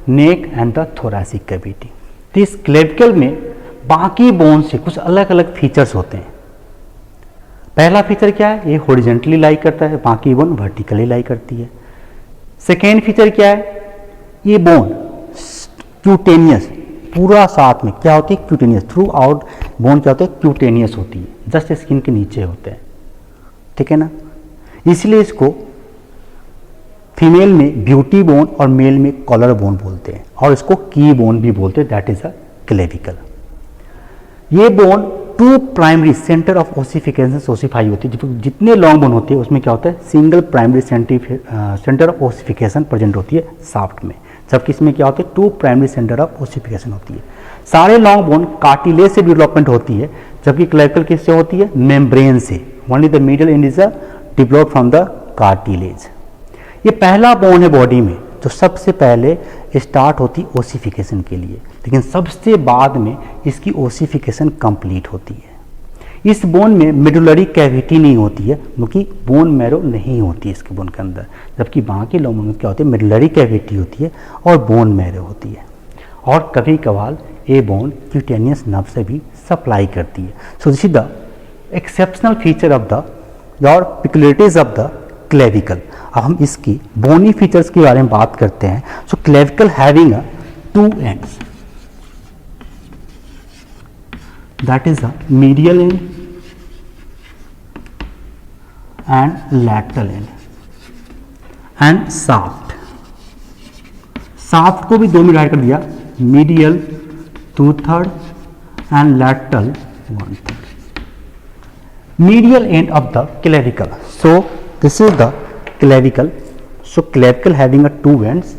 Neck and the thoracic cavity. तो इस clavicle में बाकी बोन से कुछ अलग अलग फीचर्स होते हैं। पहला फीचर क्या है, ये हॉरिजेंटली लाई करता है, बाकी बोन वर्टिकली लाई करती है। सेकेंड फीचर क्या है, ये बोन क्यूटेनियस, पूरा साथ में क्या होती है, क्यूटेनियस, थ्रू आउट बोन क्या होते हैं, क्यूटेनियस होती है, जस्ट स्किन के नीचे होते हैं, ठीक है ना। इसलिए इसको फीमेल में ब्यूटी बोन और मेल में कॉलर बोन बोलते हैं, और इसको की बोन भी बोलते हैं, दैट इज अ क्लेविकल। ये bone two primary centre of ossification ossify होती है। जितने लॉन्ग बोन होती है उसमें क्या होता है, single primary centre of ossification present होती है शाफ्ट में, जबकि इसमें क्या होता है, two primary centre of ossification होती है। सारे लॉन्ग बोन कार्टिलेज से डेवलपमेंट होती है, जबकि क्लेविकल किससे होती है, मेम्ब्रेन से। Only the medial end is developed from the cartilage. ये पहला बोन है बॉडी में जो सबसे पहले स्टार्ट होती ओसिफिकेशन के लिए, लेकिन सबसे बाद में इसकी ओसिफिकेशन कंप्लीट होती है। इस बोन में मेडुलरी कैविटी नहीं होती है, क्योंकि बोन मैरो नहीं होती है इसके बोन के अंदर, जबकि बाकी लोगों में क्या होती है, मेडुलरी कैविटी होती है और बोन मैरो होती है। और कभी कभार ये बोन क्यूटेनियस नर्व से भी सप्लाई करती है। सो this is the exceptional feature of the और पिकुलरिटीज ऑफ द क्लेविकल। अब हम इसकी बोनी फीचर्स के बारे में बात करते हैं। So clavicle having a two ends, that is a medial end and lateral end and shaft. Shaft को भी दो में डिवाइड कर दिया, medial 2/3 and lateral 1/3। medial end of the clavicle, so this is the clavicle. So clavicle having a two ends,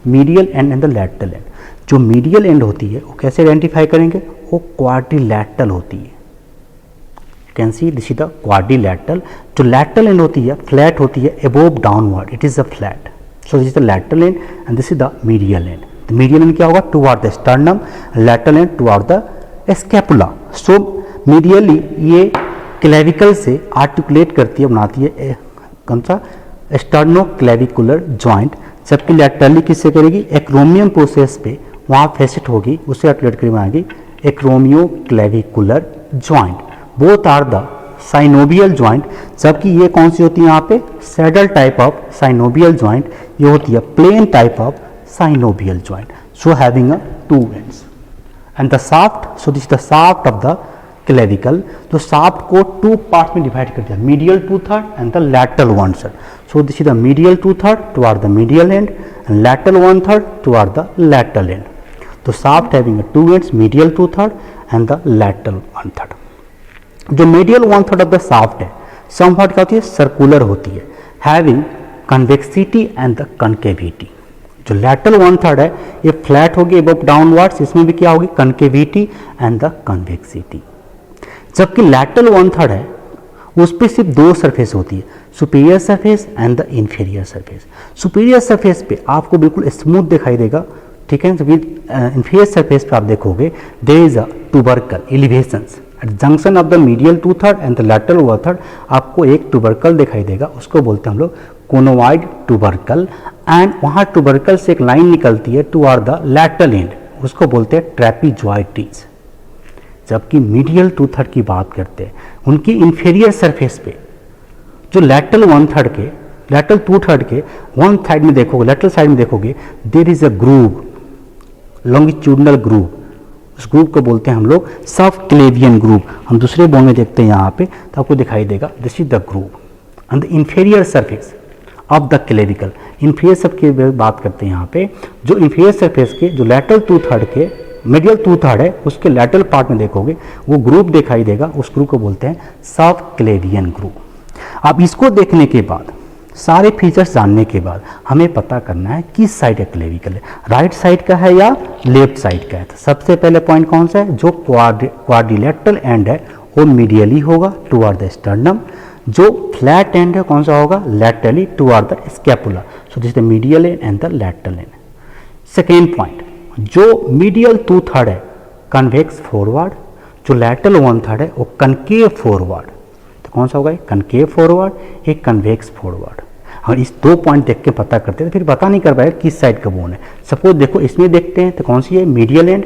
medial end and the lateral end. जो medial end होती है वो कैसे आइडेंटिफाई करेंगे, वो क्वाड्रिलैटरल होती है। You can see this is the quadrilateral. जो lateral end होती है फ्लैट होती है, above downward it is a flat. So this is the lateral end and this is the medial end. The medial end क्या होगा, toward the sternum, lateral end toward the scapula. So medially ये clavicle से articulate करती है, बनाती है कौन सा, स्टर्नो क्लेविकुलर जॉइंट, जबकि लैटरली किससे करेगी, एक्रोमियम प्रोसेस पे वहाँ फेसिट होगी, उससे आर्टिकुलेट करके बनाएगी acromioclavicular joint. Both are the synovial joint, जबकि ये कौन सी होती है यहाँ पे, saddle type of synovial joint, ये होती है plane type of synovial joint. So having a two ends and the shaft, so this the shaft of the clavicle. तो शाफ्ट को टू पार्ट में डिवाइड कर दिया, medial 2/3 and the lateral 1/3। So this is the medial 2/3 toward the medial end and lateral 1/3 toward the lateral end. तो shaft having two ends, medial 2/3 and the lateral 1/3। जो medial 1/3 of the shaft है, somewhat क्या होती है, circular होती है, having convexity and the concavity. जो lateral 1/3 है ये फ्लैट होगी अबव डाउनवर्ड्स, इसमें भी क्या होगी, कनकेविटी एंड द कन्वेक्सिटी। जबकि लैटरल 1/3 है उस पर सिर्फ दो सरफेस होती है, superior surface and the inferior surface. Superior surface पे आपको बिल्कुल स्मूथ दिखाई देगा, ठीक है, जबकि इंफीरियर सरफेस पे आप देखोगे there is a tubercle elevations at junction of the medial 2/3 and the lateral 1/3। आपको एक ट्यूबरकल दिखाई देगा, उसको बोलते हैं हम लोग कोनोवाइड ट्यूबरकल, एंड वहाँ ट्यूबरकल से एक लाइन निकलती है टुवर्ड द लैटरल एंड, उसको बोलते हैं ट्रैपीजॉइड्स। जबकि मीडियल 2/3 की बात करते हैं, उनकी इंफीरियर सरफेस पे जो लैटरल 1/3 के, लैटरल 2/3 के वन साइड में देखोगे, लैटरल साइड में देखोगे there is a groove, longitudinal groove, उस ग्रूव को बोलते हैं हम लोग सब क्लेवियन ग्रूव। हम दूसरे बोन में देखते हैं यहाँ पे तो आपको दिखाई देगा this is the groove on the inferior surface of the clavicle. Inferior सब की बात करते हैं यहाँ पे, जो इंफीरियर सरफेस के जो लैटरल 2/3 के मीडियल 2/3 है उसके लैटरल पार्ट में देखोगे वो ग्रुप दिखाई देगा, उस ग्रुप को बोलते हैं सब क्लेवियन ग्रुप। अब इसको देखने के बाद, सारे फीचर्स जानने के बाद हमें पता करना है किस साइड का क्लेविकल है, राइट साइड का है या लेफ्ट साइड का है। तो सबसे पहले पॉइंट कौन सा है, जो क्वाड्रिलैटरल एंड है वो मीडियली होगा टुवर्ड द स्टर्नम, जो फ्लैट एंड है कौन सा होगा, laterally toward the scapula. So this the medial end and the lateral and. Second point, जो मीडियल 2/3 है कन्वेक्स फॉरवर्ड, जो लैटरल 1/3 है वो कनकेव फॉरवर्ड। तो कौन सा होगा, कनकेव फॉरवर्ड, एक कन्वेक्स फॉरवर्ड। अगर इस 2 पॉइंट देख के पता करते हैं तो फिर पता नहीं कर पाएगा किस साइड का बोन है। सपोज देखो इसमें देखते हैं तो कौन सी है, मीडियल एंड,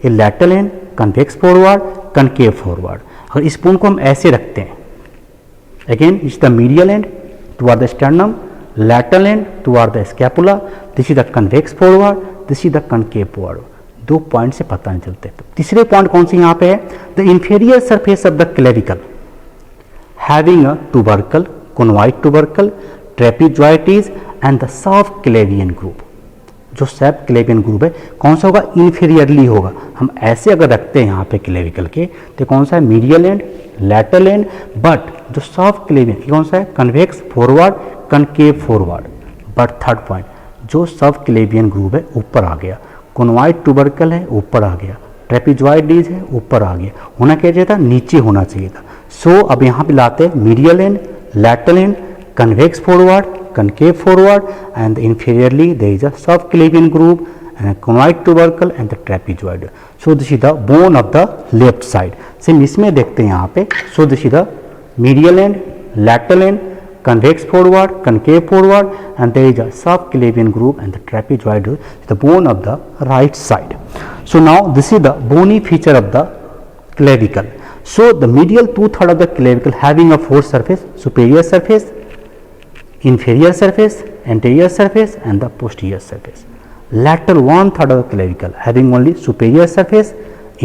ये lateral and, convex forward, concave forward. अगर इस बोन को हम ऐसे रखते हैं, again is the medial and toward the sternum, lateral end toward the scapula, this is the convex forward, this is the concave forward। 2 point से पता नहीं चलते। तो तीसरे पॉइंट कौन सी यहाँ पे है, the inferior surface of the clavicle having a tubercle, conoid tubercle, trapezoides and the subclavian group। जो सब क्लेवियन ग्रुप है कौन सा होगा, इंफीरियरली होगा। हम ऐसे अगर रखते हैं यहाँ पे क्लेविकल के तो कौन सा है, medial and, lateral and, but जो सब क्लेवियन कौन सा है, convex forward, concave forward. But third point, जो सब क्लेवियन ग्रुप है ऊपर आ गया, कोनोइड ट्यूबरकल है ऊपर आ गया, ट्रेपेजॉइडीज है ऊपर आ गया, होना क्या चाहिए था, नीचे होना चाहिए था। सो अब यहाँ पे लाते हैं medial and, lateral and, convex forward, concave forward, and inferiorly there is a subclavian groove and a conoid tubercle and the trapezoid। So this is the bone of the left side। Same इसमें देखते हैं यहाँ पे। So this is the medial end, lateral end, convex forward, concave forward, and there is a subclavian groove and the trapezoid is the bone of the right side। So now this is the bony feature of the clavicle। So the medial 2/3 of the clavicle having a 4 surface, superior surface, inferior surface, anterior surface and the posterior surface। Lateral 1/3 of the clavicle having only superior surface,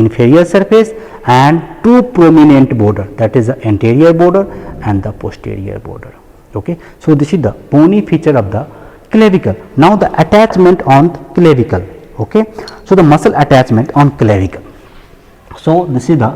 inferior surface and 2 prominent border, that is the anterior border and the posterior border। Okay, so this is the bony feature of the clavicle। Now the attachment on the clavicle। Okay, so the muscle attachment on clavicle। So this is the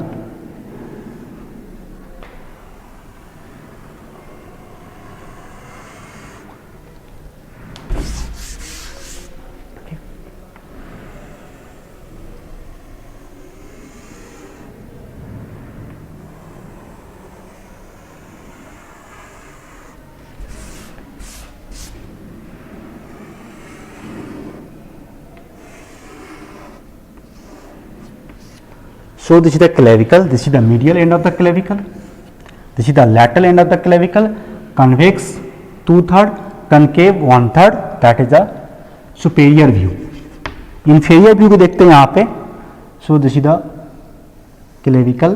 So this is the clavicle, this is the medial end of the clavicle, this is the lateral end of the clavicle, convex 2/3, concave 1/3, that is the superior view। inferior view को देखते हैं यहाँ पे। So this is the clavicle,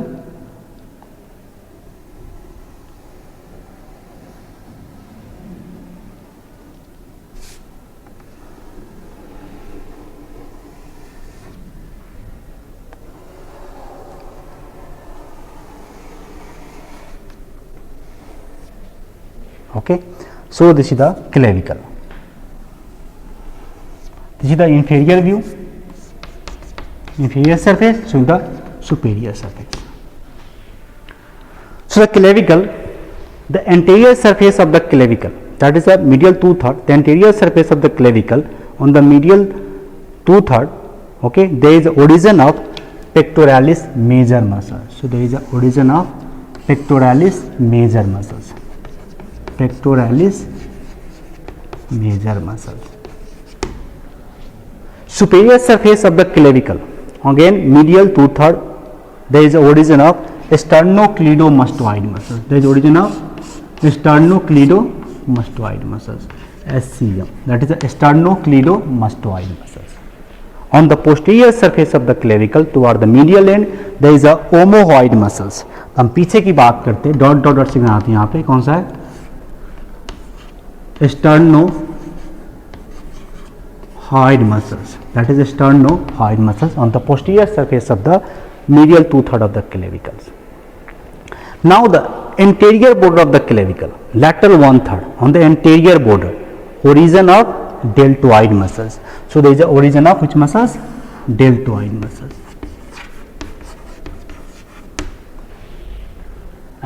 okay। So this is the clavicle, this is the inferior view, inferior surface, so the superior surface। So the clavicle, the anterior surface of the clavicle, that is the medial 2/3, the anterior surface of the clavicle on the medial 2/3, okay, there is the origin of pectoralis major muscle। So there is the origin of pectoralis major muscles, pectoralis major muscles। Superior surface of the clavicle, again medial 2/3, there is the origin of sternocleidomastoid muscles, there is origin of sternocleidomastoid muscles, SCM, that is the sternocleidomastoid muscles। On the posterior surface of the clavicle toward the medial end there is a omohyoid muscles। हम पीछे की बात करते हैं, dot dot dot signal आते हैं यहाँ पे, कौन सा है, sternohyoid muscles, that is sternohyoid muscles on the posterior surface of the medial 2/3 of the clavicles। Now the anterior border of the clavicle, lateral 1/3 on the anterior border, origin of deltoid muscles। So there is the origin of which muscles, deltoid muscles।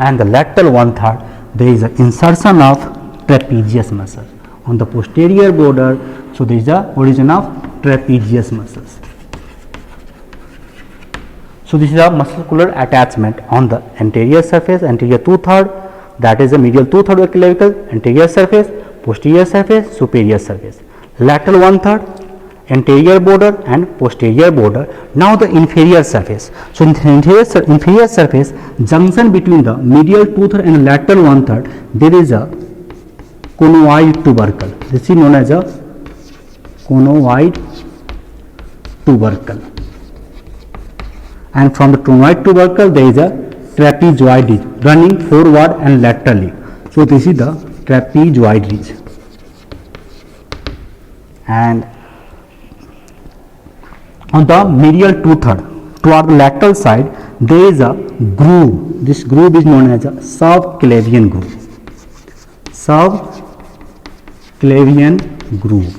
And the lateral 1/3 there is an insertion of trapezius muscle on the posterior border। So there is the origin of trapezius muscles। So this is a muscular attachment on the anterior surface, anterior 2/3, that is the medial 2/3 of the clavicle, anterior surface, posterior surface, superior surface, lateral 1/3, anterior border and posterior border। Now the inferior surface, so in the inferior surface junction between the medial 2/3 and lateral 1/3 there is a conoid tubercle. This is known as a conoid tubercle. And from the conoid tubercle there is a trapezoid ridge running forward and laterally. So this is the trapezoid ridge. And on the medial two-third toward the lateral side there is a groove. This groove is known as a subclavian groove. Subclavian groove.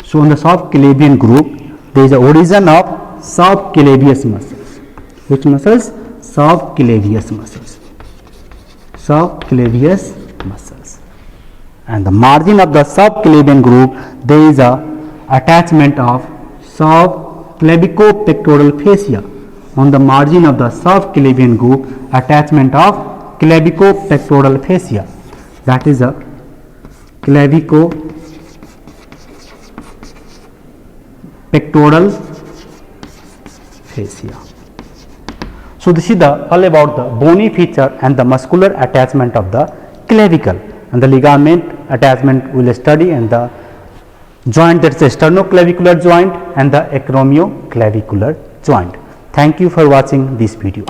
So on the subclavian groove there is a origin of subclavius muscles. Which muscles? Subclavius muscles. Subclavius muscles. And the margin of the subclavian groove there is a attachment of subclavicopectoral fascia. On the margin of the subclavian groove, attachment of clavicopectoral fascia. That is a clavicopectoral fascia. So this is the all about the bony feature and the muscular attachment of the clavicle, and the ligament attachment we will study, and the joint, that is sternoclavicular joint and the acromioclavicular joint. Thank you for watching this video.